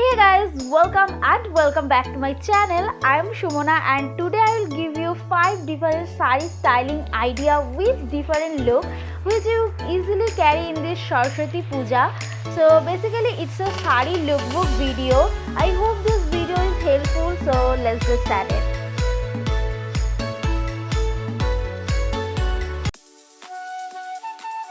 Hey guys, welcome back to my channel. I am Sumana and today I will give you 5 different saree styling ideas with different look which you easily carry in this Saraswati Puja. So basically it's a saree lookbook video. I hope this video is helpful, so let's get started.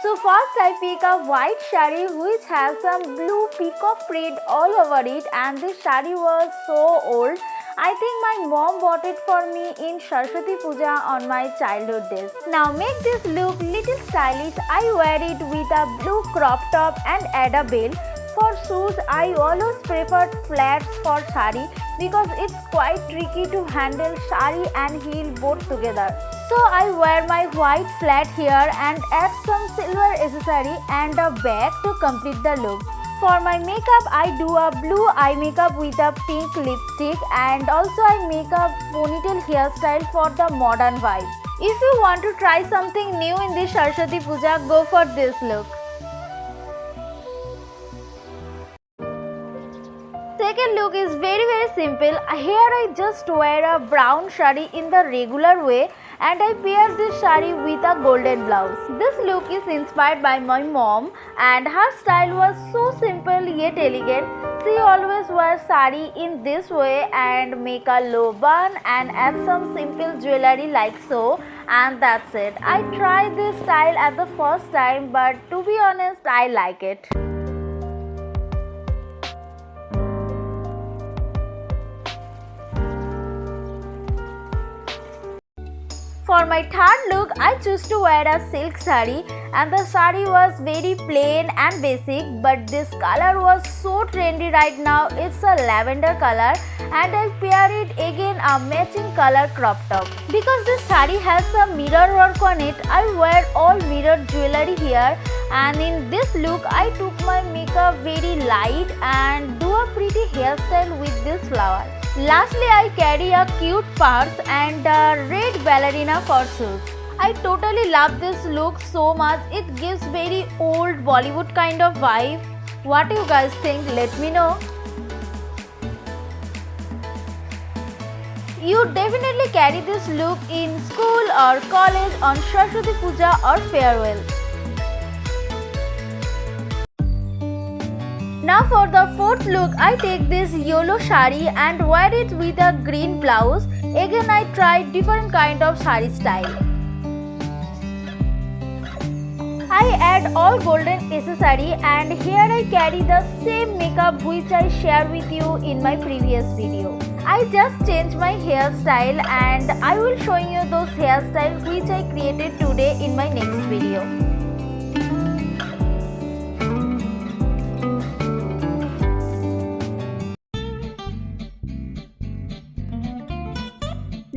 So first I pick a white saree which has some blue peacock print all over it, and this saree was so old. I think my mom bought it for me in Saraswati Puja on my childhood days. Now make this look little stylish. I wear it with a blue crop top and add a belt. For shoes, I always prefer flats for saree because it's quite tricky to handle saree and heel both together. So I wear my white flat here and add some silver accessory and a bag to complete the look. For my makeup, I do a blue eye makeup with a pink lipstick, and also I make a ponytail hairstyle for the modern vibe. If you want to try something new in this Saraswati Puja, go for this look. Second look is very simple. Here I just wear a brown saree in the regular way and I pair this saree with a golden blouse. This look is inspired by my mom and her style was so simple yet elegant. She always wears saree in this way and make a low bun and add some simple jewelry like so, and that's it. I tried this style at the first time, but to be honest, I like it. For my third look, I choose to wear a silk saree, and the saree was very plain and basic, but this color was so trendy right now. It's a lavender color and I pair it again a matching color crop top. Because this saree has some mirror work on it, I wear all mirror jewelry here, and in this look I took my makeup very light and do a pretty hairstyle with this flower. Lastly, I carry a cute purse and a red ballerina for shoes. I totally love this look so much. It gives very old Bollywood kind of vibe. What do you guys think? Let me know. You definitely carry this look in school or college, on Saraswati Puja or farewell. Now for the fourth look, I take this yellow saree and wear it with a green blouse. Again I try different kind of saree style. I add all golden accessory, and here I carry the same makeup which I shared with you in my previous video. I just changed my hairstyle and I will show you those hairstyles which I created today in my next video.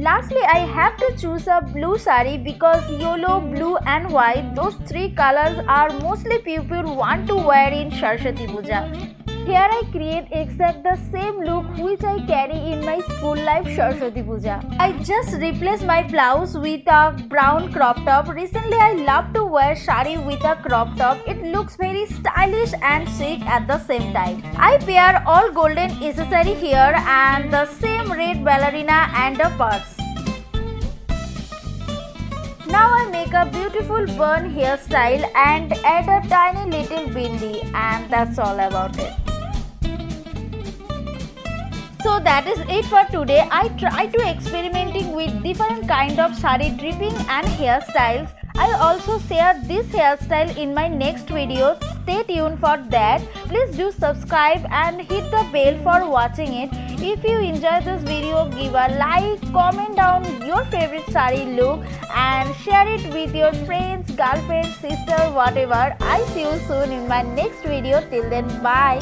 Lastly, I have to choose a blue saree because yellow, blue and white, those three colors are mostly people want to wear in Saraswati Puja. Here I create exact the same look which I carry in my school life Saraswati Puja. I just replace my blouse with a brown crop top. Recently I love to wear saree with a crop top. It looks very stylish and chic at the same time. I pair all golden accessory here and the same red ballerina and a purse. Now I make a beautiful bun hairstyle and add a tiny little bindi, and that's all about it. So that is it for today. I try to experimenting with different kind of saree dripping and hairstyles. I also share this hairstyle in my next video. Stay tuned for that. Please do subscribe and hit the bell for watching it. If you enjoyed this video, give a like, comment down your favorite saree look and share it with your friends, girlfriend, sister, whatever. I see you soon in my next video. Till then, bye.